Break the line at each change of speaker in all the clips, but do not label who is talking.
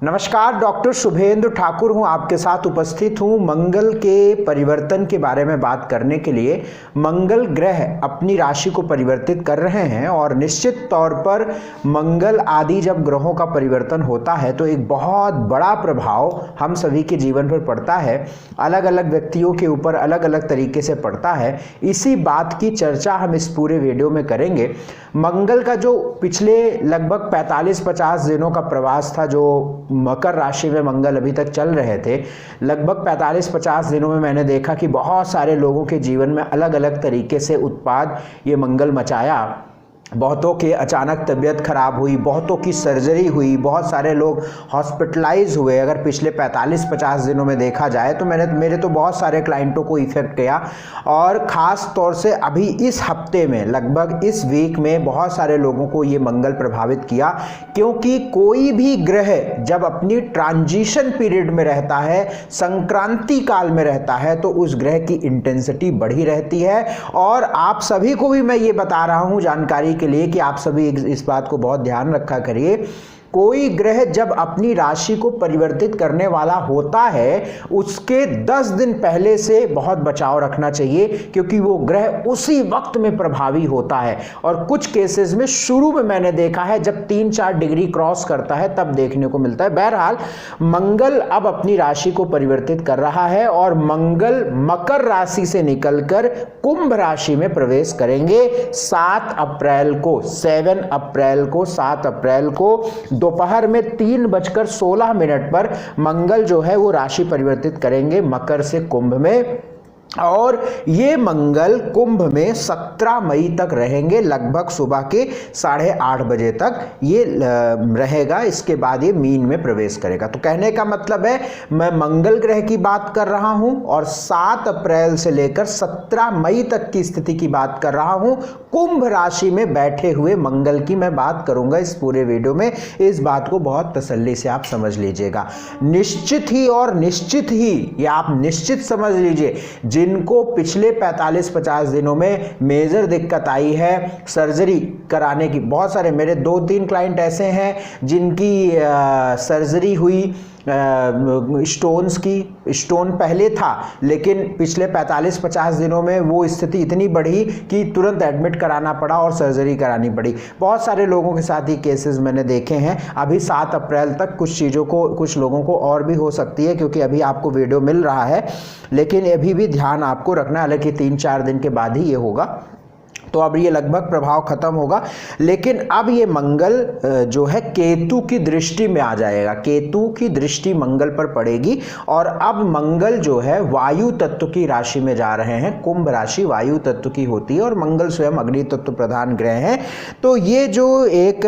नमस्कार, डॉक्टर शुभेंदु ठाकुर हूं, आपके साथ उपस्थित हूं मंगल के परिवर्तन के बारे में बात करने के लिए। मंगल ग्रह अपनी राशि को परिवर्तित कर रहे हैं और निश्चित तौर पर मंगल आदि जब ग्रहों का परिवर्तन होता है तो एक बहुत बड़ा प्रभाव हम सभी के जीवन पर पड़ता है। अलग अलग व्यक्तियों के ऊपर अलग अलग तरीके से पड़ता है। इसी बात की चर्चा हम इस पूरे वीडियो में करेंगे। मंगल का जो पिछले लगभग 45-50 दिनों का प्रवास था, जो मकर राशि में मंगल अभी तक चल रहे थे, लगभग 45-50 दिनों में मैंने देखा कि बहुत सारे लोगों के जीवन में अलग अलग तरीके से उत्पाद ये मंगल मचाया। बहुतों के अचानक तबीयत खराब हुई, बहुतों की सर्जरी हुई, बहुत सारे लोग हॉस्पिटलाइज हुए। अगर पिछले 45-50 दिनों में देखा जाए तो मेरे तो बहुत सारे क्लाइंटों को इफेक्ट किया, और ख़ास तौर से अभी इस हफ्ते में लगभग इस वीक में बहुत सारे लोगों को ये मंगल प्रभावित किया। क्योंकि कोई भी ग्रह जब अपनी ट्रांजिशन पीरियड में रहता है, संक्रांति काल में रहता है, तो उस ग्रह की इंटेंसिटी बढ़ी रहती है। और आप सभी को भी मैं ये बता रहा हूँ जानकारी के लिए कि आप सभी इस बात को बहुत ध्यान रखा करिए। कोई ग्रह जब अपनी राशि को परिवर्तित करने वाला होता है, उसके 10 दिन पहले से बहुत बचाव रखना चाहिए, क्योंकि वो ग्रह उसी वक्त में प्रभावी होता है। और कुछ केसेस में शुरू में मैंने देखा है जब 3-4 डिग्री क्रॉस करता है तब देखने को मिलता है। बहरहाल मंगल अब अपनी राशि को परिवर्तित कर रहा है और मंगल मकर राशि से निकलकर कुंभ राशि में प्रवेश करेंगे 7 अप्रैल को दोपहर में 3:16 पर मंगल जो है वो राशि परिवर्तित करेंगे मकर से कुंभ में। और ये मंगल कुंभ में 17 मई तक रहेंगे, लगभग सुबह के 8:30 बजे तक ये रहेगा। इसके बाद ये मीन में प्रवेश करेगा। तो कहने का मतलब है, मैं मंगल ग्रह की बात कर रहा हूं और 7 अप्रैल से लेकर 17 मई तक की स्थिति की बात कर रहा हूं। कुंभ राशि में बैठे हुए मंगल की मैं बात करूंगा इस पूरे वीडियो में। इस बात को बहुत तसल्ली से आप समझ लीजिएगा। निश्चित ही ये आप निश्चित समझ लीजिए, जिनको पिछले 45-50 दिनों में मेजर दिक्कत आई है सर्जरी कराने की, बहुत सारे मेरे 2-3 क्लाइंट ऐसे हैं जिनकी सर्जरी हुई स्टोन्स की। स्टोन पहले था, लेकिन पिछले 45-50 दिनों में वो स्थिति इतनी बढ़ी कि तुरंत एडमिट कराना पड़ा और सर्जरी करानी पड़ी। बहुत सारे लोगों के साथ ही केसेस मैंने देखे हैं। अभी 7 अप्रैल तक कुछ लोगों को और भी हो सकती है, क्योंकि अभी आपको वीडियो मिल रहा है, लेकिन अभी भी ध्यान आपको रखना है। हालांकि 3-4 दिन के बाद ही ये होगा, तो अब ये लगभग प्रभाव खत्म होगा। लेकिन अब ये मंगल जो है केतु की दृष्टि में आ जाएगा। केतु की दृष्टि मंगल पर पड़ेगी और अब मंगल जो है वायु तत्व की राशि में जा रहे हैं। कुंभ राशि वायु तत्व की होती है और मंगल स्वयं अग्नि तत्व प्रधान ग्रह है। तो ये जो एक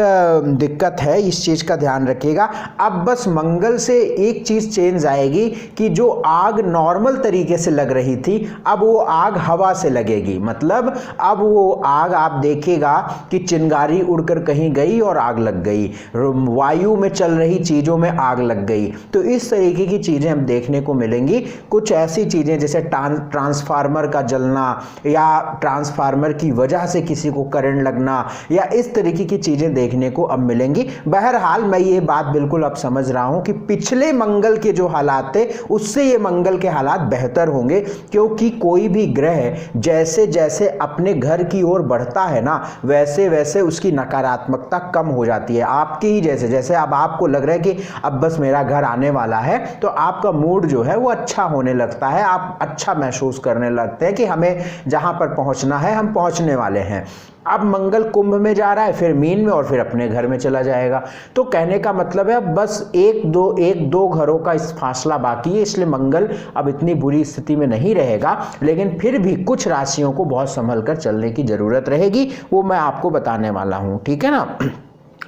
दिक्कत है, इस चीज का ध्यान रखिएगा। अब बस मंगल से एक चीज चेंज आएगी कि जो आग नॉर्मल तरीके से लग रही थी, अब वो आग हवा से लगेगी। मतलब अब वो आग आप देखिएगा कि चिंगारी उड़कर कहीं गई और आग लग गई, वायु में चल रही चीजों में आग लग गई। तो इस तरीके की चीजें हम देखने को मिलेंगी। कुछ ऐसी चीजें जैसे ट्रांसफार्मर का जलना, या ट्रांसफार्मर की वजह से किसी को करंट लगना, या इस तरीके की चीजें देखने को अब मिलेंगी। बहरहाल मैं ये बात बिल्कुल अब समझ रहा हूं कि पिछले मंगल के जो हालात थे उससे ये मंगल के हालात बेहतर होंगे, क्योंकि कोई भी ग्रह जैसे जैसे अपने घर की ओर बढ़ता है ना, वैसे वैसे उसकी नकारात्मकता कम हो जाती है। आपकी ही जैसे अब आपको लग रहा है कि अब बस मेरा घर आने वाला है, तो आपका मूड जो है वो अच्छा होने लगता है। आप अच्छा महसूस करने लगते हैं कि हमें जहां पर पहुंचना है हम पहुंचने वाले हैं। अब मंगल कुंभ में जा रहा है, फिर मीन में, और फिर अपने घर में चला जाएगा। तो कहने का मतलब है बस एक दो घरों का इस फासला बाकी है, इसलिए मंगल अब इतनी बुरी स्थिति में नहीं रहेगा। लेकिन फिर भी कुछ राशियों को बहुत संभल कर चलने की जरूरत रहेगी, वो मैं आपको बताने वाला हूं। ठीक है ना।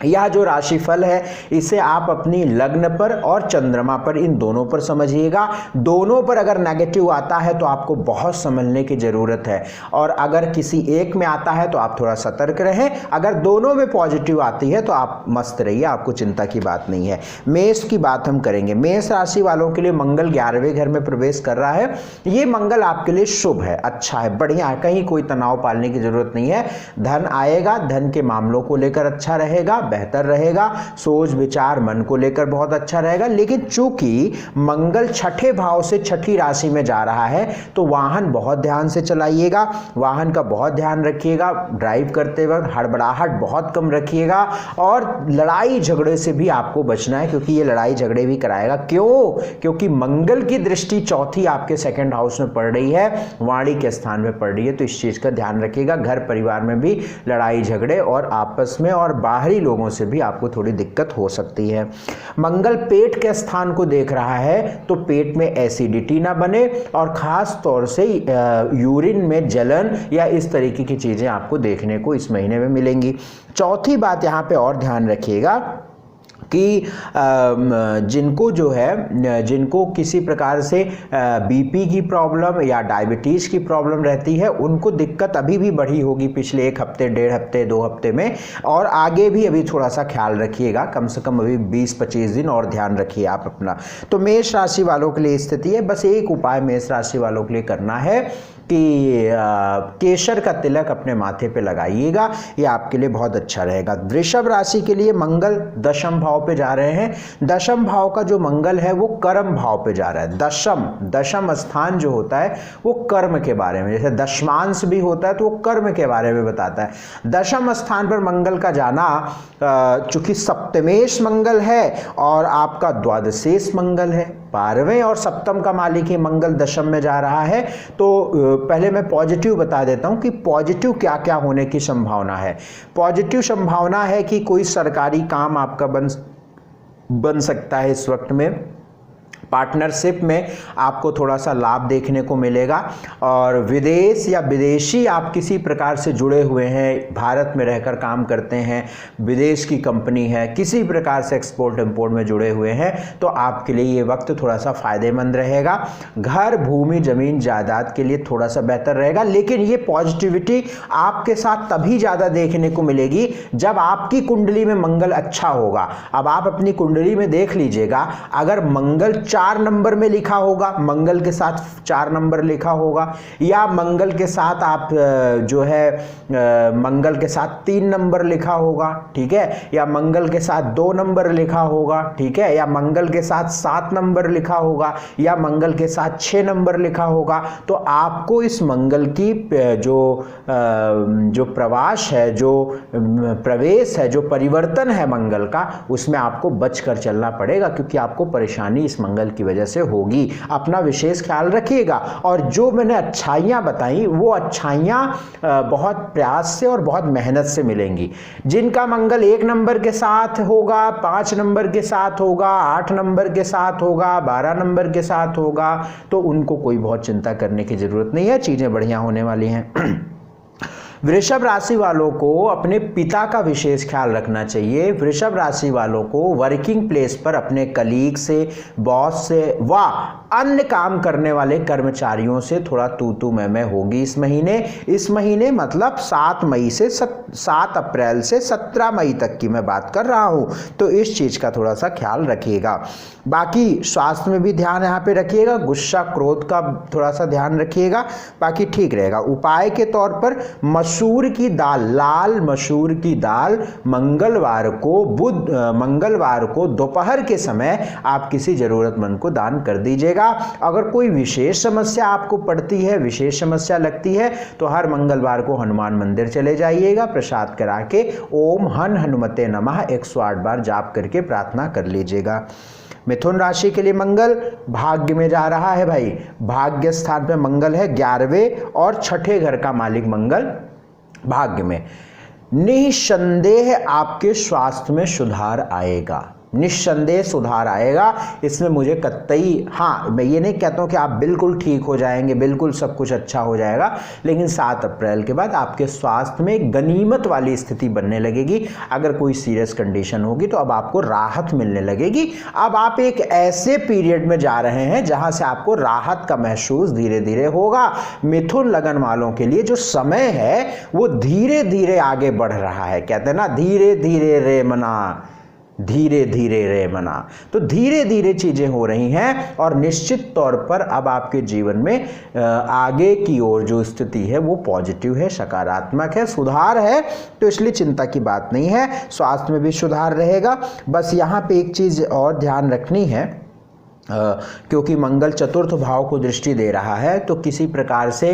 यह जो राशिफल है इसे आप अपनी लग्न पर और चंद्रमा पर, इन दोनों पर समझिएगा। दोनों पर अगर नेगेटिव आता है तो आपको बहुत समझने की जरूरत है, और अगर किसी एक में आता है तो आप थोड़ा सतर्क रहें। अगर दोनों में पॉजिटिव आती है तो आप मस्त रहिए, आपको चिंता की बात नहीं है। मेष की बात हम करेंगे। मेष राशि वालों के लिए मंगल 11वें घर में प्रवेश कर रहा है। ये मंगल आपके लिए शुभ है, अच्छा है, बढ़िया है, कहीं कोई तनाव पालने की जरूरत नहीं है। धन आएगा, धन के मामलों को लेकर अच्छा रहेगा। बेहतर रहेगा। सोच विचार मन को लेकर बहुत अच्छा रहेगा। लेकिन चूंकि मंगल छठे भाव से छठी राशि में जा रहा है तो वाहन बहुत ध्यान से चलाइएगा, वाहन का बहुत ध्यान रखिएगा, ड्राइव करते वक्त हड़बड़ाहट बहुत कम रखिएगा और लड़ाई झगड़े से भी आपको बचना है, क्योंकि ये लड़ाई झगड़े भी कराएगा। क्यों? क्योंकि मंगल की दृष्टि चौथी आपके सेकंड हाउस में पड़ रही है, वाणी के स्थान में पड़ रही है, तो इस चीज का ध्यान रखिएगा। घर परिवार में भी लड़ाई झगड़े और आपस में और बाहरी लोगों से भी आपको थोड़ी दिक्कत हो सकती है। मंगल पेट के स्थान को देख रहा है तो पेट में एसिडिटी ना बने और खास तौर से यूरिन में जलन या इस तरीके की चीजें आपको देखने को इस महीने में मिलेंगी। चौथी बात यहाँ पे और ध्यान रखिएगा कि जिनको किसी प्रकार से बीपी की प्रॉब्लम या डायबिटीज़ की प्रॉब्लम रहती है उनको दिक्कत अभी भी बढ़ी होगी पिछले 1 हफ्ते, 1.5 हफ्ते, 2 हफ्ते में, और आगे भी अभी थोड़ा सा ख्याल रखिएगा। कम से कम अभी 20-25 दिन और ध्यान रखिए आप अपना। तो मेष राशि वालों के लिए स्थिति है, बस एक उपाय मेष राशि वालों के लिए करना है कि केसर का तिलक अपने माथे पे लगाइएगा, ये आपके लिए बहुत अच्छा रहेगा। वृषभ राशि के लिए मंगल दशम भाव पे जा रहे हैं। दशम भाव का जो मंगल है वो कर्म भाव पे जा रहा है। दशम स्थान जो होता है वो कर्म के बारे में, जैसे दशमांश भी होता है तो वो कर्म के बारे में बताता है। दशम स्थान पर मंगल का जाना, चूंकि सप्तमेश मंगल है और आपका द्वादशेश मंगल है, 12वें और सप्तम का मालिक ही मंगल दशम में जा रहा है। तो पहले मैं पॉजिटिव बता देता हूं कि पॉजिटिव क्या क्या होने की संभावना है। पॉजिटिव संभावना है कि कोई सरकारी काम आपका बन सकता है इस वक्त में। पार्टनरशिप में आपको थोड़ा सा लाभ देखने को मिलेगा और विदेश या विदेशी आप किसी प्रकार से जुड़े हुए हैं, भारत में रहकर काम करते हैं, विदेश की कंपनी है, किसी प्रकार से एक्सपोर्ट इंपोर्ट में जुड़े हुए हैं, तो आपके लिए ये वक्त थोड़ा सा फायदेमंद रहेगा। घर, भूमि, जमीन, जायदाद के लिए थोड़ा सा बेहतर रहेगा। लेकिन ये पॉजिटिविटी आपके साथ तभी ज़्यादा देखने को मिलेगी जब आपकी कुंडली में मंगल अच्छा होगा। अब आप अपनी कुंडली में देख लीजिएगा, अगर मंगल 4 नंबर में लिखा होगा, मंगल के साथ 4 नंबर लिखा होगा, या मंगल के साथ आप मंगल के साथ 3 नंबर लिखा होगा, ठीक है, या मंगल के साथ 2 नंबर लिखा होगा, ठीक है, या मंगल के साथ 7 नंबर लिखा होगा, या मंगल के साथ 6 नंबर लिखा होगा, तो आपको इस मंगल की जो प्रवास है, जो प्रवेश है, जो परिवर्तन है मंगल का, उसमें आपको बचकर चलना पड़ेगा, क्योंकि आपको परेशानी इस मंगल की वजह से होगी। अपना विशेष ख्याल रखिएगा। और जो मैंने अच्छाइयाँ बताई वो अच्छाइयाँ बहुत प्रयास से और बहुत मेहनत से मिलेंगी। जिनका मंगल 1 नंबर के साथ होगा, 5 नंबर के साथ होगा, 8 नंबर के साथ होगा, 12 नंबर के साथ होगा, तो उनको कोई बहुत चिंता करने की जरूरत नहीं है, चीजें बढ़िया होने वाली हैं। वृषभ राशि वालों को अपने पिता का विशेष ख्याल रखना चाहिए। वृषभ राशि वालों को वर्किंग प्लेस पर अपने कलीग से, बॉस से व अन्य काम करने वाले कर्मचारियों से थोड़ा तू मैं होगी इस महीने मतलब 7 अप्रैल से 17 मई तक की मैं बात कर रहा हूं, तो इस चीज का थोड़ा सा ख्याल रखिएगा। बाकी स्वास्थ्य में भी ध्यान यहाँ पे रखिएगा, गुस्सा क्रोध का थोड़ा सा ध्यान रखिएगा, बाकी ठीक रहेगा। उपाय के तौर पर मसूर की दाल, लाल मसूर की दाल मंगलवार को दोपहर के समय आप किसी जरूरतमंद को दान कर दीजिएगा। अगर कोई विशेष समस्या आपको पड़ती है, विशेष समस्या लगती है, तो हर मंगलवार को हनुमान मंदिर चले जाइएगा, प्रसाद करा के ओम हनुमते नमः 108 बार जाप करके प्रार्थना कर लीजिएगा। मिथुन राशि के लिए मंगल भाग्य में जा रहा है भाई। भाग्य स्थान पे मंगल है, 11वें और 6ठे घर का मालिक मंगल भाग्य में। निसंदेह आपके स्वास्थ्य में सुधार आएगा, निस्संदेह सुधार आएगा, इसमें मुझे कतई, हाँ मैं ये नहीं कहता हूँ कि आप बिल्कुल ठीक हो जाएंगे, बिल्कुल सब कुछ अच्छा हो जाएगा, लेकिन 7 अप्रैल के बाद आपके स्वास्थ्य में गनीमत वाली स्थिति बनने लगेगी। अगर कोई सीरियस कंडीशन होगी तो अब आपको राहत मिलने लगेगी। अब आप एक ऐसे पीरियड में जा रहे हैं जहां से आपको राहत का महसूस धीरे धीरे होगा। मिथुन लगन वालों के लिए जो समय है वो धीरे धीरे आगे बढ़ रहा है। कहते हैं ना, धीरे धीरे रे मना, धीरे धीरे रे मना। तो धीरे धीरे चीजें हो रही हैं और निश्चित तौर पर अब आपके जीवन में आगे की ओर जो स्थिति है वो पॉजिटिव है, सकारात्मक है, सुधार है। तो इसलिए चिंता की बात नहीं है, स्वास्थ्य में भी सुधार रहेगा। बस यहाँ पे एक चीज और ध्यान रखनी है, क्योंकि मंगल चतुर्थ भाव को दृष्टि दे रहा है, तो किसी प्रकार से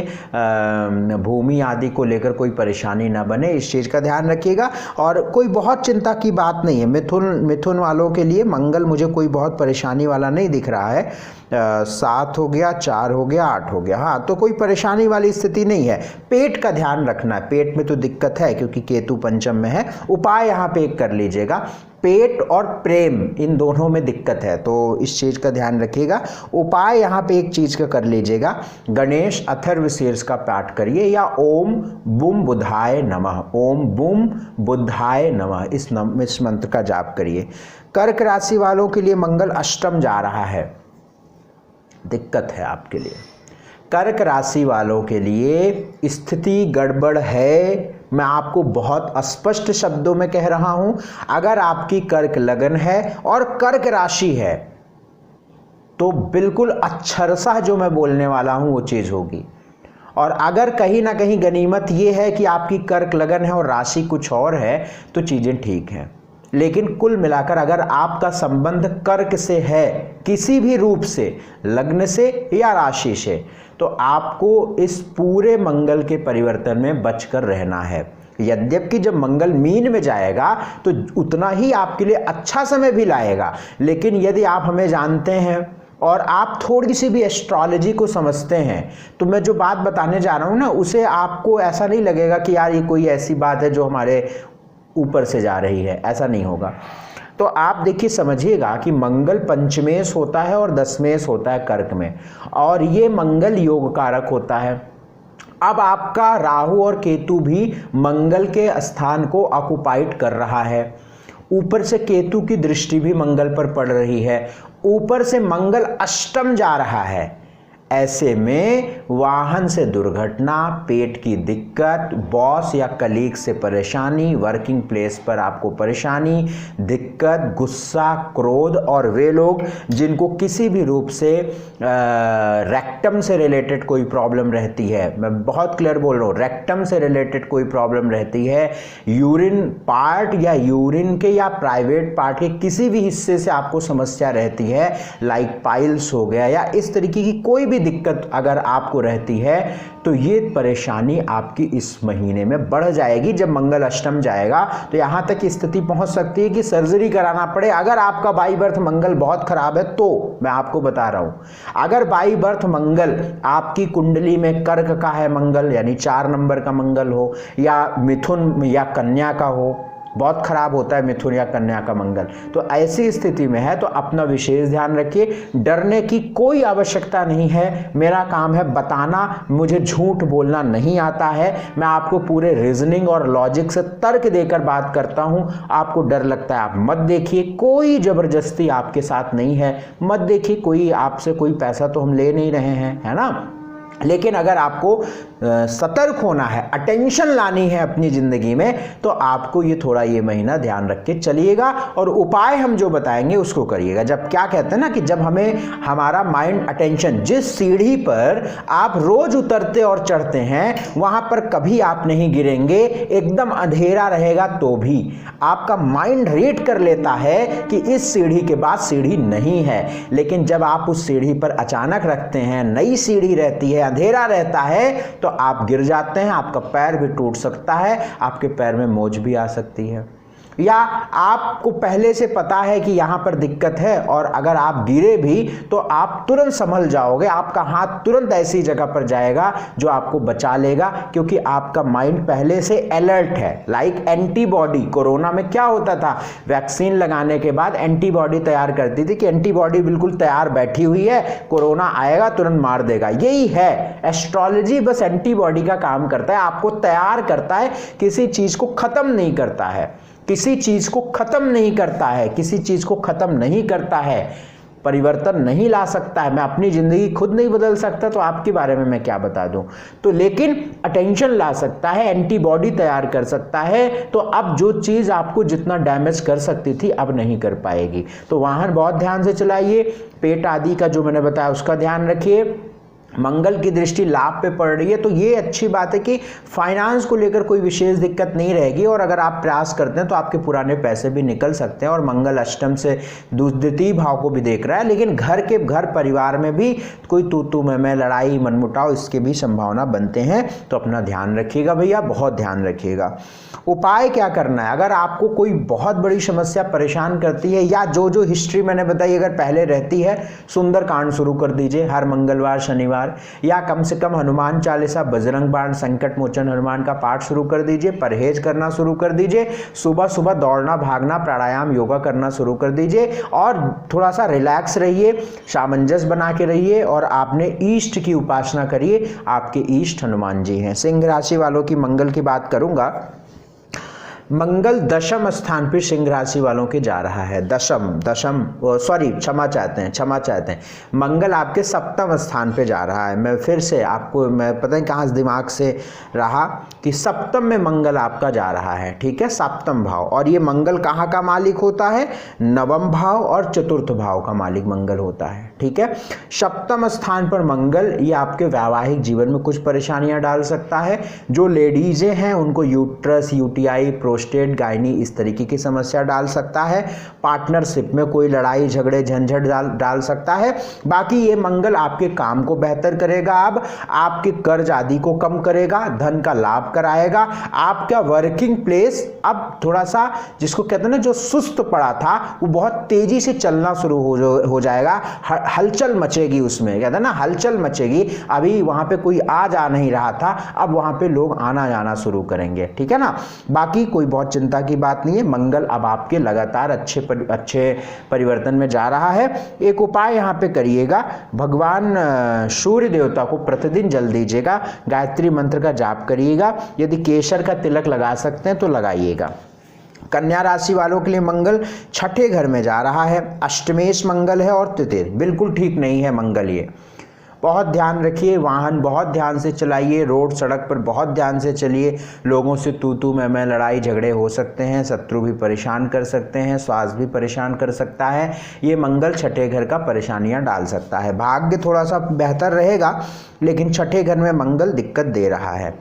भूमि आदि को लेकर कोई परेशानी ना बने, इस चीज़ का ध्यान रखिएगा। और कोई बहुत चिंता की बात नहीं है। मिथुन वालों के लिए मंगल मुझे कोई बहुत परेशानी वाला नहीं दिख रहा है। 7 हो गया, 4 हो गया, 8 हो गया, हाँ, तो कोई परेशानी वाली स्थिति नहीं है। पेट का ध्यान रखना है, पेट में तो दिक्कत है क्योंकि केतु पंचम में है। उपाय यहाँ पे एक कर लीजिएगा, पेट और प्रेम इन दोनों में दिक्कत है, तो इस चीज़ का ध्यान रखिएगा। उपाय यहाँ पे एक चीज़ का कर लीजिएगा, गणेश अथर्वशीर्ष का पाठ करिए या ओम बुम बुधाय नमः, ओम बुम बुधाय नमः, इस मंत्र का जाप करिए। कर्क राशि वालों के लिए मंगल अष्टम जा रहा है, दिक्कत है आपके लिए। कर्क राशि वालों के लिए स्थिति गड़बड़ है, मैं आपको बहुत स्पष्ट शब्दों में कह रहा हूं। अगर आपकी कर्क लगन है और कर्क राशि है तो बिल्कुल अक्षरशः जो मैं बोलने वाला हूं वो चीज होगी। और अगर कहीं ना कहीं गनीमत ये है कि आपकी कर्क लगन है और राशि कुछ और है तो चीजें ठीक हैं। लेकिन कुल मिलाकर अगर आपका संबंध कर्क से है किसी भी रूप से, लग्न से या राशि से, तो आपको इस पूरे मंगल के परिवर्तन में बचकर रहना है। यद्यपि जब मंगल मीन में जाएगा तो उतना ही आपके लिए अच्छा समय भी लाएगा, लेकिन यदि आप हमें जानते हैं और आप थोड़ी सी भी एस्ट्रोलॉजी को समझते हैं तो मैं जो बात बताने जा रहा हूँ ना, उसे आपको ऐसा नहीं लगेगा कि यार ये कोई ऐसी बात है जो हमारे ऊपर से जा रही है, ऐसा नहीं होगा। तो आप देखिए, समझिएगा कि मंगल पंचमेश होता है और दशमेश होता है कर्क में, और ये मंगल योग कारक होता है। अब आपका राहु और केतु भी मंगल के स्थान को ऑक्युपाइड कर रहा है, ऊपर से केतु की दृष्टि भी मंगल पर पड़ रही है, ऊपर से मंगल अष्टम जा रहा है। ऐसे में वाहन से दुर्घटना, पेट की दिक्कत, बॉस या कलीग से परेशानी, वर्किंग प्लेस पर आपको परेशानी, दिक्कत, गुस्सा, क्रोध, और वे लोग जिनको किसी भी रूप से रेक्टम से रिलेटेड कोई प्रॉब्लम रहती है, मैं बहुत क्लियर बोल रहा हूँ, रेक्टम से रिलेटेड कोई प्रॉब्लम रहती है, यूरिन पार्ट या यूरिन के या प्राइवेट पार्ट के किसी भी हिस्से से आपको समस्या रहती है, लाइक पाइल्स हो गया या इस तरीके की कोई भी दिक्कत अगर आपको रहती है, तो ये परेशानी आपकी इस महीने में बढ़ जाएगी। जब मंगल अष्टम जाएगा तो यहां तक स्थिति पहुंच सकती है कि सर्जरी कराना पड़े। अगर आपका बाई बर्थ मंगल बहुत खराब है तो मैं आपको बता रहा हूं, अगर बाई बर्थ मंगल आपकी कुंडली में कर्क का है मंगल, यानी 4 नंबर का मंगल हो, या मिथुन या कन्या का हो, बहुत खराब होता है मिथुन या कन्या का मंगल, तो ऐसी स्थिति में है तो अपना विशेष ध्यान रखिए। डरने की कोई आवश्यकता नहीं है, मेरा काम है बताना, मुझे झूठ बोलना नहीं आता है। मैं आपको पूरे रीजनिंग और लॉजिक से तर्क देकर बात करता हूं। आपको डर लगता है आप मत देखिए, कोई जबरदस्ती आपके साथ नहीं है, मत देखिए। कोई आपसे कोई पैसा तो हम ले नहीं रहे हैं, है ना। लेकिन अगर आपको सतर्क होना है, अटेंशन लानी है अपनी जिंदगी में, तो आपको ये थोड़ा ये महीना ध्यान रख के चलिएगा और उपाय हम जो बताएंगे उसको करिएगा। जब क्या कहते हैं ना कि जब हमें हमारा माइंड अटेंशन, जिस सीढ़ी पर आप रोज उतरते और चढ़ते हैं वहां पर कभी आप नहीं गिरेंगे, एकदम अंधेरा रहेगा तो भी आपका माइंड रीड कर लेता है कि इस सीढ़ी के बाद सीढ़ी नहीं है। लेकिन जब आप उस सीढ़ी पर अचानक रखते हैं, नई सीढ़ी रहती है, अंधेरा रहता है, तो आप गिर जाते हैं, आपका पैर भी टूट सकता है, आपके पैर में मोच भी आ सकती है, या आपको पहले से पता है कि यहां पर दिक्कत है और अगर आप गिरे भी तो आप तुरंत संभल जाओगे, आपका हाथ तुरंत ऐसी जगह पर जाएगा जो आपको बचा लेगा, क्योंकि आपका माइंड पहले से अलर्ट है। लाइक एंटीबॉडी, कोरोना में क्या होता था, वैक्सीन लगाने के बाद एंटीबॉडी तैयार करती थी कि एंटीबॉडी बिल्कुल तैयार बैठी हुई है, कोरोना आएगा तुरंत मार देगा। यही है एस्ट्रोलॉजी, बस एंटीबॉडी का काम करता है, आपको तैयार करता है, किसी चीज को खत्म नहीं करता है, किसी चीज को खत्म नहीं करता है, किसी चीज को खत्म नहीं करता है। परिवर्तन नहीं ला सकता है, मैं अपनी ज़िंदगी खुद नहीं बदल सकता तो आपके बारे में मैं क्या बता दूं। तो लेकिन अटेंशन ला सकता है, एंटीबॉडी तैयार कर सकता है, तो अब जो चीज़ आपको जितना डैमेज कर सकती थी अब नहीं कर पाएगी। तो वाहन बहुत ध्यान से चलाइए, पेट आदि का जो मैंने बताया उसका ध्यान रखिए। मंगल की दृष्टि लाभ पे पड़ रही है, तो ये अच्छी बात है कि फाइनेंस को लेकर कोई विशेष दिक्कत नहीं रहेगी, और अगर आप प्रयास करते हैं तो आपके पुराने पैसे भी निकल सकते हैं। और मंगल अष्टम से द्वितीय भाव को भी देख रहा है, लेकिन घर परिवार में भी कोई तू मैं लड़ाई मनमुटाव इसके भी संभावना बनते हैं, तो अपना ध्यान रखिएगा भैया, बहुत ध्यान रखिएगा। उपाय क्या करना है, अगर आपको कोई बहुत बड़ी समस्या परेशान करती है, या जो हिस्ट्री मैंने बताई अगर पहले रहती है, सुंदरकांड शुरू कर दीजिए हर मंगलवार शनिवार, या कम से कम हनुमान चालीसा, बजरंग बाण, संकट मोचन हनुमान का पाठ शुरू कर दीजिए, परहेज करना शुरू कर दीजिए, सुबह सुबह दौड़ना भागना प्राणायाम योगा करना शुरू कर दीजिए, और थोड़ा सा रिलैक्स रहिए, सामंजस्य बना के रहिए, और आपने ईष्ट की उपासना करिए, आपके ईष्ट हनुमान जी हैं। सिंह राशि वालों की मंगल की बात करूंगा। मंगल दशम स्थान पर सिंह राशि वालों के जा रहा है, क्षमा चाहते हैं, मंगल आपके सप्तम स्थान पे जा रहा है। मैं फिर से आपको, मैं पता नहीं कहाँ दिमाग से रहा कि सप्तम में मंगल आपका जा रहा है, ठीक है, सप्तम भाव। और ये मंगल कहाँ का मालिक होता है, नवम भाव और चतुर्थ भाव का मालिक मंगल होता है, ठीक है। सप्तम स्थान पर मंगल ये आपके वैवाहिक जीवन में कुछ परेशानियां डाल सकता है। जो लेडीजें हैं उनको यूट्रस, यूटीआई, प्रोस्टेट, गायनी इस तरीके की समस्या डाल सकता है। पार्टनरशिप में कोई लड़ाई झगड़े झंझट डाल सकता है। बाकी ये मंगल आपके काम को बेहतर करेगा, अब आपके कर्ज आदि को कम करेगा, धन का लाभ कराएगा। आपका वर्किंग प्लेस अब थोड़ा सा, जिसको कहते हैं ना, जो सुस्त पड़ा था वो बहुत तेजी से चलना शुरू हो जाएगा, हलचल मचेगी उसमें, कहते हैं ना हलचल मचेगी। अभी वहां पे कोई आ जा नहीं रहा था, अब वहां पे लोग आना जाना शुरू करेंगे, ठीक है ना। बाकी कोई बहुत चिंता की बात नहीं है, मंगल अब आपके लगातार अच्छे परिवर्तन में जा रहा है। एक उपाय यहाँ पे करिएगा, भगवान सूर्य देवता को प्रतिदिन जल दीजिएगा, गायत्री मंत्र का जाप करिएगा, यदि केसर का तिलक लगा सकते हैं तो लगाइएगा। कन्या राशि वालों के लिए मंगल छठे घर में जा रहा है, अष्टमेश मंगल है और तृतीय, बिल्कुल ठीक नहीं है मंगल ये, बहुत ध्यान रखिए। वाहन बहुत ध्यान से चलाइए, रोड सड़क पर बहुत ध्यान से चलिए, लोगों से तू मैं लड़ाई झगड़े हो सकते हैं, शत्रु भी परेशान कर सकते हैं, स्वास्थ्य भी परेशान कर सकता है। ये मंगल छठे घर का परेशानियां डाल सकता है। भाग्य थोड़ा सा बेहतर रहेगा, लेकिन छठे घर में मंगल दिक्कत दे रहा है।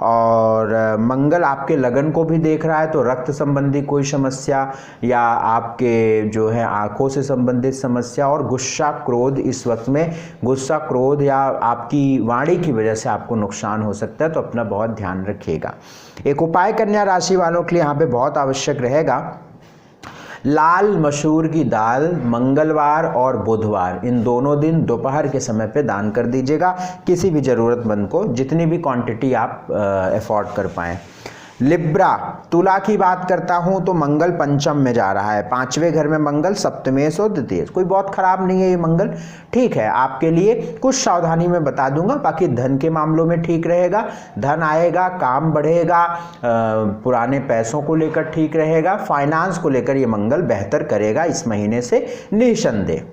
और मंगल आपके लगन को भी देख रहा है, तो रक्त संबंधी कोई समस्या, या आपके जो है आंखों से संबंधित समस्या, और गुस्सा क्रोध, इस वक्त में गुस्सा क्रोध या आपकी वाणी की वजह से आपको नुकसान हो सकता है, तो अपना बहुत ध्यान रखिएगा। एक उपाय कन्या राशि वालों के लिए यहाँ पे बहुत आवश्यक रहेगा, लाल मसूर की दाल मंगलवार और बुधवार इन दोनों दिन दोपहर के समय पे दान कर दीजिएगा किसी भी ज़रूरतमंद को, जितनी भी क्वांटिटी आप अफोर्ड कर पाएँ। लिब्रा, तुला की बात करता हूं तो मंगल पंचम में जा रहा है, पांचवें घर में मंगल, सप्तमेश और द्वितीय, कोई बहुत खराब नहीं है ये मंगल, ठीक है। आपके लिए कुछ सावधानी में बता दूंगा, बाकी धन के मामलों में ठीक रहेगा, धन आएगा, काम बढ़ेगा, पुराने पैसों को लेकर ठीक रहेगा, फाइनेंस को लेकर ये मंगल बेहतर करेगा इस महीने से निसंदेह।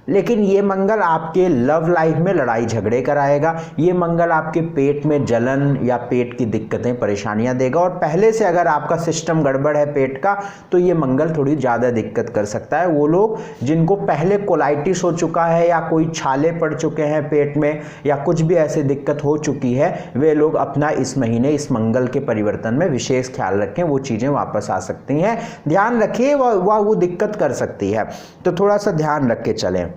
लेकिन ये मंगल आपके लव लाइफ में लड़ाई झगड़े कराएगा, ये मंगल आपके पेट में जलन या पेट की दिक्कतें परेशानियां देगा, और पहले से अगर आपका सिस्टम गड़बड़ है पेट का तो ये मंगल थोड़ी ज़्यादा दिक्कत कर सकता है। वो लोग जिनको पहले कोलाइटिस हो चुका है, या कोई छाले पड़ चुके हैं पेट में, या कुछ भी ऐसी दिक्कत हो चुकी है, वे लोग अपना इस महीने इस मंगल के परिवर्तन में विशेष ख्याल रखें, वो चीज़ें वापस आ सकती हैं, ध्यान रखिए, वो दिक्कत कर सकती है, तो थोड़ा सा ध्यान रख के चलें।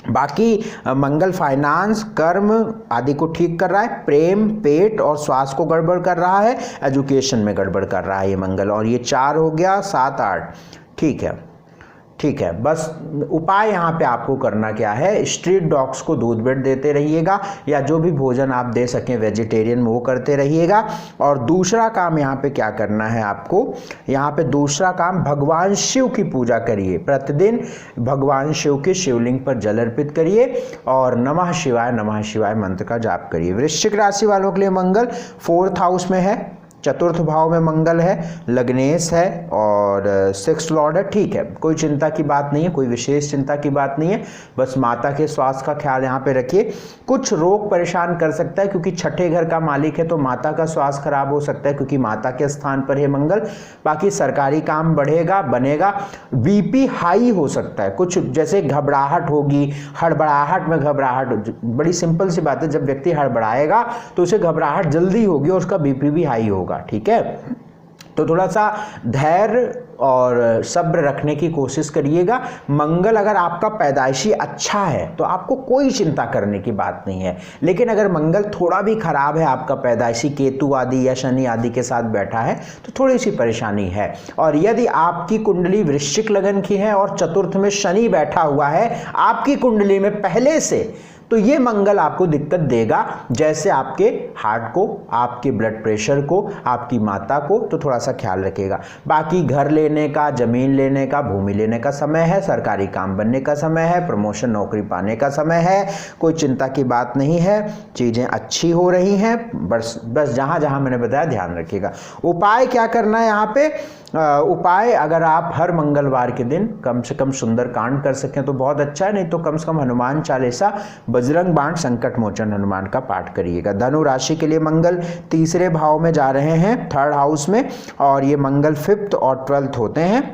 बाकी मंगल फाइनेंस, कर्म आदि को ठीक कर रहा है, प्रेम, पेट और स्वास्थ्य को गड़बड़ कर रहा है, एजुकेशन में गड़बड़ कर रहा है ये मंगल, और ये 4 हो गया, 7, 8, ठीक है, ठीक है। बस उपाय यहाँ पे आपको करना क्या है, स्ट्रीट डॉग्स को दूध ब्रेड देते रहिएगा, या जो भी भोजन आप दे सकें वेजिटेरियन में वो करते रहिएगा। और दूसरा काम यहाँ पे क्या करना है आपको, यहाँ पे दूसरा काम, भगवान शिव की पूजा करिए, प्रतिदिन भगवान शिव के शिवलिंग पर जल अर्पित करिए, और नमः शिवाय मंत्र का जाप करिए। वृश्चिक राशि वालों के लिए मंगल 4th हाउस में है, चतुर्थ भाव में मंगल है, लग्नेश है और 6th लॉर्ड है। ठीक है, कोई चिंता की बात नहीं है, कोई विशेष चिंता की बात नहीं है, बस माता के स्वास्थ्य का ख्याल यहाँ पे रखिए। कुछ रोग परेशान कर सकता है क्योंकि छठे घर का मालिक है, तो माता का स्वास्थ्य खराब हो सकता है क्योंकि माता के स्थान पर है मंगल। बाकी सरकारी काम बढ़ेगा, बनेगा। बीपी हाई हो सकता है, कुछ जैसे घबराहट होगी, हड़बड़ाहट में घबराहट, बड़ी सिंपल सी बात है, जब व्यक्ति हड़बड़ाएगा तो उसे घबराहट जल्दी होगी और उसका बीपी भी हाई होगा। ठीक है, तो थोड़ा सा धैर्य और सब्र रखने की कोशिश करिएगा। मंगल अगर आपका पैदाइशी अच्छा है तो आपको कोई चिंता करने की बात नहीं है, लेकिन अगर मंगल थोड़ा भी खराब है, आपका पैदाइशी केतु आदि या शनि आदि के साथ बैठा है, तो थोड़ी सी परेशानी है। और यदि आपकी कुंडली वृश्चिक लगन की है और चतुर्थ में शनि बैठा हुआ है आपकी कुंडली में पहले से, तो ये मंगल आपको दिक्कत देगा, जैसे आपके हार्ट को, आपके ब्लड प्रेशर को, आपकी माता को, तो थोड़ा सा ख्याल रखिएगा। बाकी घर लेने का, जमीन लेने का, भूमि लेने का समय है, सरकारी काम बनने का समय है, प्रमोशन नौकरी पाने का समय है, कोई चिंता की बात नहीं है, चीज़ें अच्छी हो रही हैं। बस जहाँ जहाँ मैंने बताया ध्यान रखिएगा। उपाय क्या करना है यहाँ पे? उपाय अगर आप हर मंगलवार के दिन कम से कम सुंदरकांड कर सकें तो बहुत अच्छा है, नहीं तो कम से कम हनुमान चालीसा, बजरंग बाण, संकट मोचन हनुमान का पाठ करिएगा। धनु राशि के लिए मंगल तीसरे भाव में जा रहे हैं, 3rd हाउस में, और ये मंगल 5th और 12th होते हैं।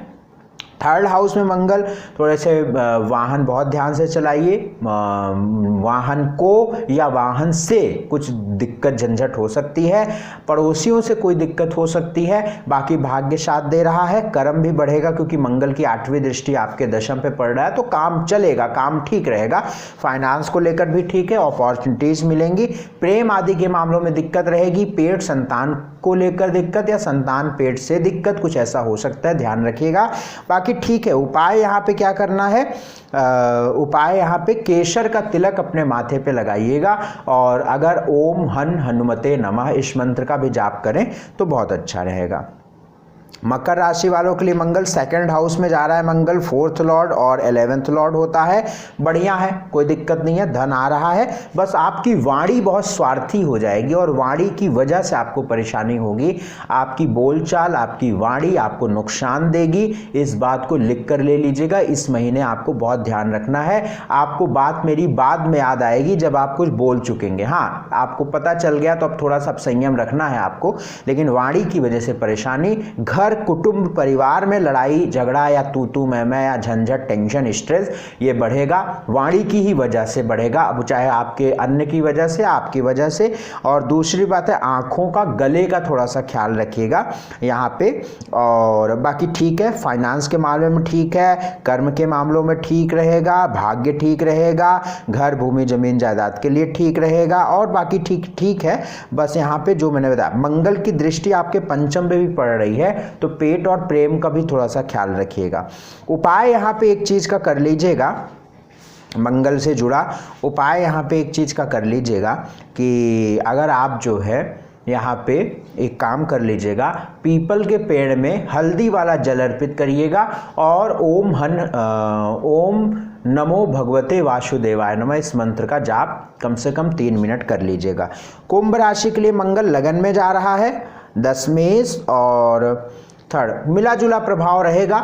3rd हाउस में मंगल, थोड़े से वाहन बहुत ध्यान से चलाइए, वाहन को या वाहन से कुछ दिक्कत झंझट हो सकती है, पड़ोसियों से कोई दिक्कत हो सकती है। बाकी भाग्य साथ दे रहा है, कर्म भी बढ़ेगा क्योंकि मंगल की 8वीं दृष्टि आपके दशम पे पड़ रहा है, तो काम चलेगा, काम ठीक रहेगा। फाइनेंस को लेकर भी ठीक है, अपॉर्चुनिटीज मिलेंगी। प्रेम आदि के मामलों में दिक्कत रहेगी, पेट संतान को लेकर दिक्कत या संतान पेट से दिक्कत, कुछ ऐसा हो सकता है, ध्यान रखिएगा। बाकी ठीक है। उपाय यहाँ पे क्या करना है? उपाय यहाँ पे केसर का तिलक अपने माथे पे लगाइएगा, और अगर ओम हन हनुमते नमः इस मंत्र का भी जाप करें तो बहुत अच्छा रहेगा। मकर राशि वालों के लिए मंगल 2nd हाउस में जा रहा है, मंगल 4th लॉर्ड और 11th लॉर्ड होता है। बढ़िया है, कोई दिक्कत नहीं है, धन आ रहा है। बस आपकी वाणी बहुत स्वार्थी हो जाएगी और वाणी की वजह से आपको परेशानी होगी। आपकी बोलचाल, आपकी वाणी आपको नुकसान देगी, इस बात को लिख कर ले लीजिएगा। इस महीने आपको बहुत ध्यान रखना है। आपको बात मेरी बाद में याद आएगी जब आप कुछ बोल चुकेंगे। हाँ, आपको पता चल गया तो अब थोड़ा सा संयम रखना है आपको, लेकिन वाणी की वजह से परेशानी, घर कुटुंब परिवार में लड़ाई झगड़ा या तू मैं या झंझट टेंशन स्ट्रेस ये बढ़ेगा, वाणी की ही वजह से बढ़ेगा, अब चाहे आपके अन्य की वजह से, आपकी वजह से। और दूसरी बात है, आंखों का, गले का थोड़ा सा ख्याल रखिएगा यहाँ पे। और बाकी ठीक है, फाइनेंस के मामले में ठीक है, कर्म के मामलों में ठीक रहेगा, भाग्य ठीक रहेगा, घर भूमि जमीन जायदाद के लिए ठीक रहेगा, और बाकी ठीक है। बस यहाँ पे जो मैंने बताया, मंगल की दृष्टि आपके पंचम पे भी पड़ रही है, तो पेट और प्रेम का भी थोड़ा सा ख्याल रखिएगा। उपाय यहाँ पे एक चीज का कर लीजिएगा, मंगल से जुड़ा उपाय यहाँ पे एक चीज का कर लीजिएगा कि अगर आप जो है यहाँ पे एक काम कर लीजिएगा, पीपल के पेड़ में हल्दी वाला जल अर्पित करिएगा और ओम नमो भगवते वासुदेवाय नमः इस मंत्र का जाप कम से कम 3 मिनट कर लीजिएगा। कुंभ राशि के लिए मंगल लगन में जा रहा है, 10 और 3rd मिला जुला प्रभाव रहेगा।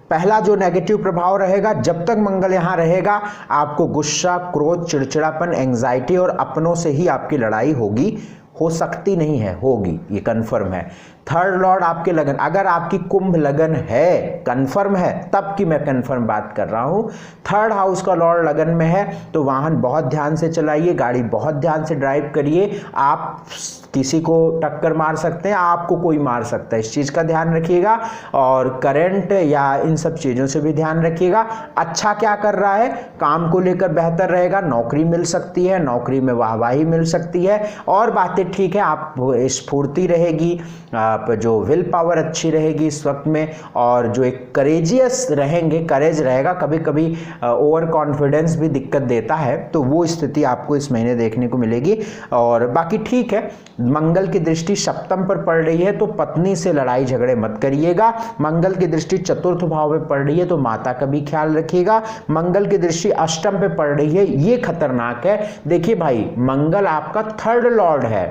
पहला जो नेगेटिव प्रभाव रहेगा, जब तक मंगल यहाँ रहेगा आपको गुस्सा, क्रोध, चिड़चिड़ापन, एंजाइटी और अपनों से ही आपकी लड़ाई होगी, हो सकती नहीं है, होगी, ये कंफर्म है। 3rd लॉर्ड आपके लगन, अगर आपकी कुंभ लगन है, कंफर्म है, तब की मैं कंफर्म बात कर रहा हूँ। 3rd हाउस का लॉर्ड लगन में है तो वाहन बहुत ध्यान से चलाइए, गाड़ी बहुत ध्यान से ड्राइव करिए। आप किसी को टक्कर मार सकते हैं, आपको कोई मार सकता है, इस चीज़ का ध्यान रखिएगा। और करंट या इन सब चीज़ों से भी ध्यान रखिएगा। अच्छा क्या कर रहा है, काम को लेकर बेहतर रहेगा, नौकरी मिल सकती है, नौकरी में वाहवाही मिल सकती है, और बातें ठीक है, आप स्फूर्ति रहेगी, आप जो विल पावर अच्छी रहेगी इस वक्त में, और जो एक करेजियस रहेंगे, करेज रहेगा। कभी कभी ओवर कॉन्फिडेंस भी दिक्कत देता है, तो वो स्थिति आपको इस महीने देखने को मिलेगी। और बाकी ठीक है, मंगल की दृष्टि सप्तम पर पड़ रही है तो पत्नी से लड़ाई झगड़े मत करिएगा। मंगल की दृष्टि 4th भाव में पड़ रही है तो माता का भी ख्याल रखिएगा। मंगल की दृष्टि अष्टम पे पड़ रही है, ये खतरनाक है। देखिए भाई, मंगल आपका 3rd लॉर्ड है,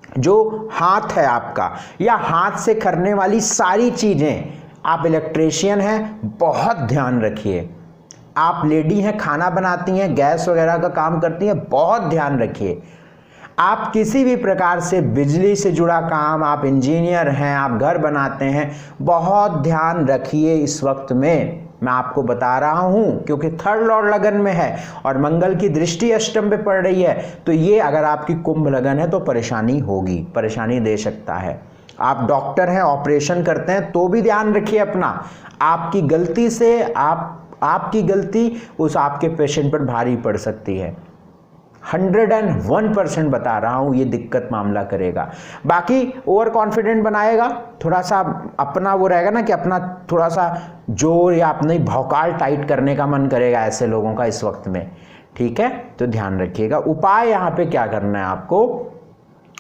जो हाथ है आपका या हाथ से करने वाली सारी चीज़ें, आप इलेक्ट्रीशियन हैं बहुत ध्यान रखिए, आप लेडी हैं खाना बनाती हैं गैस वगैरह का काम करती हैं बहुत ध्यान रखिए, आप किसी भी प्रकार से बिजली से जुड़ा काम, आप इंजीनियर हैं, आप घर बनाते हैं, बहुत ध्यान रखिए इस वक्त में। मैं आपको बता रहा हूं क्योंकि थर्ड लॉर्ड लगन में है और मंगल की दृष्टि अष्टम पे पड़ रही है, तो ये अगर आपकी कुंभ लगन है तो परेशानी होगी, परेशानी दे सकता है। आप डॉक्टर हैं, ऑपरेशन करते हैं तो भी ध्यान रखिए अपना, आपकी गलती से आपकी गलती उस आपके पेशेंट पर भारी पड़ सकती है। 101% बता रहा हूं, ये दिक्कत मामला करेगा। बाकी ओवर कॉन्फिडेंट बनाएगा, थोड़ा सा अपना वो रहेगा ना कि अपना थोड़ा सा जोर या अपनी भौकाल टाइट करने का मन करेगा ऐसे लोगों का इस वक्त में, ठीक है, तो ध्यान रखिएगा। उपाय यहाँ पे क्या करना है आपको,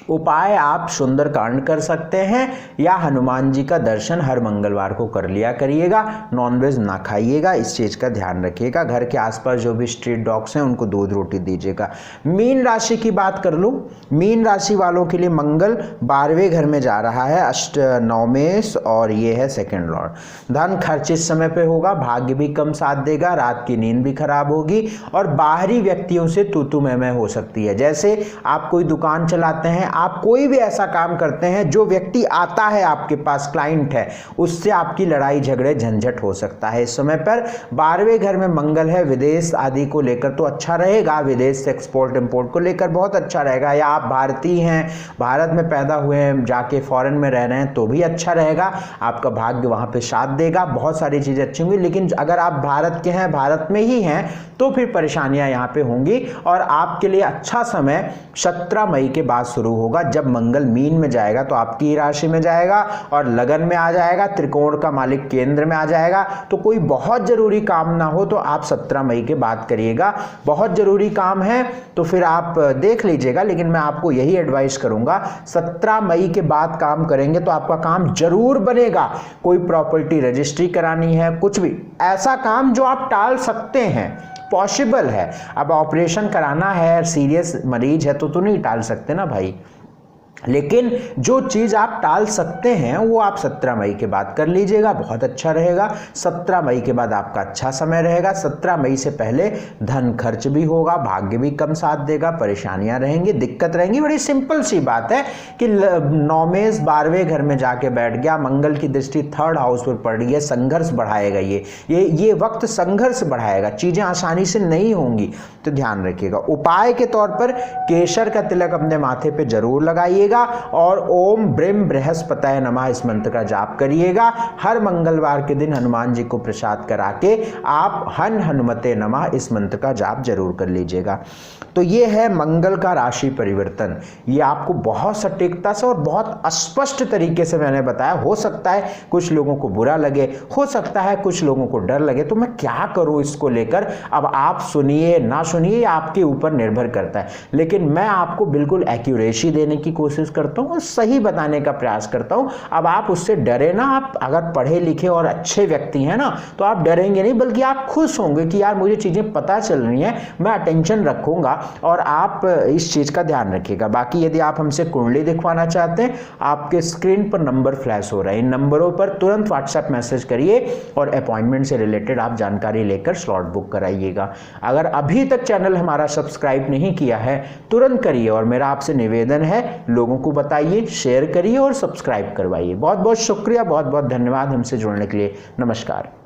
उपाय आप सुंदरकांड कर सकते हैं या हनुमान जी का दर्शन हर मंगलवार को कर लिया करिएगा, नॉनवेज ना खाइएगा, इस चीज़ का ध्यान रखिएगा। घर के आसपास जो भी स्ट्रीट डॉग्स हैं उनको दूध रोटी दीजिएगा। मीन राशि की बात कर लूँ, मीन राशि वालों के लिए मंगल 12वें घर में जा रहा है, अष्ट नवमेश, और ये है सेकेंड लॉर्ड। धन खर्च इस समय पे होगा, भाग्य भी कम साथ देगा, रात की नींद भी खराब होगी और बाहरी व्यक्तियों से तू मैं हो सकती है। जैसे आप कोई दुकान चलाते हैं, आप कोई भी ऐसा काम करते हैं, जो व्यक्ति आता है आपके पास, क्लाइंट है, उससे आपकी लड़ाई झगड़े झंझट हो सकता है इस समय पर। 12वें घर में मंगल है, विदेश आदि को लेकर तो अच्छा रहेगा, विदेश से एक्सपोर्ट इंपोर्ट को लेकर बहुत अच्छा रहेगा, या आप भारतीय हैं, भारत में पैदा हुए हैं, जाके फॉरेन में रह रहे हैं तो भी अच्छा रहेगा, आपका भाग्य वहां पे साथ देगा, बहुत सारी चीजें अच्छी होंगी। लेकिन अगर आप भारत के हैं, भारत में ही हैं, तो फिर परेशानियां यहाँ पे होंगी और आपके लिए अच्छा समय 17 मई के बाद शुरू होगा, जब मंगल मीन में जाएगा तो आपकी राशि में जाएगा और लगन में आ जाएगा, त्रिकोण का मालिक केंद्र में आ जाएगा। तो कोई बहुत जरूरी काम ना हो तो आप 17 मई के बाद करिएगा, बहुत जरूरी काम है तो फिर आप देख लीजिएगा, लेकिन मैं आपको यही एडवाइस करूंगा 17 मई के बाद काम करेंगे तो आपका काम जरूर बनेगा। कोई प्रॉपर्टी रजिस्ट्री करानी है, कुछ भी ऐसा काम जो आप टाल सकते हैं, पॉसिबल है। अब ऑपरेशन कराना है, सीरियस मरीज है तो नहीं टाल सकते ना भाई, लेकिन जो चीज़ आप टाल सकते हैं वो आप 17 मई के बाद कर लीजिएगा, बहुत अच्छा रहेगा। 17 मई के बाद आपका अच्छा समय रहेगा। 17 मई से पहले धन खर्च भी होगा, भाग्य भी कम साथ देगा, परेशानियां रहेंगी, दिक्कत रहेंगी। बड़ी सिंपल सी बात है कि नौमेश 12वें घर में जाके बैठ गया, मंगल की दृष्टि 3rd हाउस पर पड़ रही है, संघर्ष बढ़ाएगा, ये वक्त संघर्ष बढ़ाएगा, चीज़ें आसानी से नहीं होंगी, तो ध्यान रखिएगा। उपाय के तौर पर केसर का तिलक अपने माथे पे जरूर लगाइएगा और ओम ब्रह्म बृहस्पतये नमः इस मंत्र का जाप करिएगा। हर मंगलवार के दिन हनुमान जी को प्रसाद करा के आप हनुमते नमः इस मंत्र का जाप जरूर कर लीजिएगा। तो ये है मंगल का राशि परिवर्तन, ये आपको बहुत सटीकता से और बहुत स्पष्ट तरीके से मैंने बताया। हो सकता है कुछ लोगों को बुरा लगे, हो सकता है कुछ लोगों को डर लगे, तो मैं क्या करूं इसको लेकर, अब आप सुनिए ना सुनिए आपके ऊपर निर्भर करता है, लेकिन मैं आपको बिल्कुल एक्यूरेसी देने की कोशिश करता हूं और सही बताने का प्रयास करता हूं। अब आप उससे डरे ना, आप अगर पढ़े लिखे और अच्छे व्यक्ति हैं ना तो आप डरेंगे नहीं, बल्कि आप खुश होंगे कि यार मुझे चीजें पता चल रही हैं, मैं अटेंशन रखूंगा और आप इस चीज का ध्यान रखिएगा। बाकी यदि आप हमसे कुंडली दिखवाना चाहते हैं, आपके स्क्रीन पर नंबर फ्लैश हो रहा है, इन नंबरों पर तुरंत व्हाट्सएप मैसेज करिए और अपॉइंटमेंट से रिलेटेड आप जानकारी लेकर स्लॉट बुक कराइएगा। अगर अभी तक चैनल हमारा सब्सक्राइब नहीं किया है तुरंत करिए और मेरा आपसे निवेदन है लोगों को बताइए, शेयर करिए और सब्सक्राइब करवाइए। बहुत बहुत शुक्रिया, बहुत बहुत धन्यवाद हमसे जुड़ने के लिए। नमस्कार।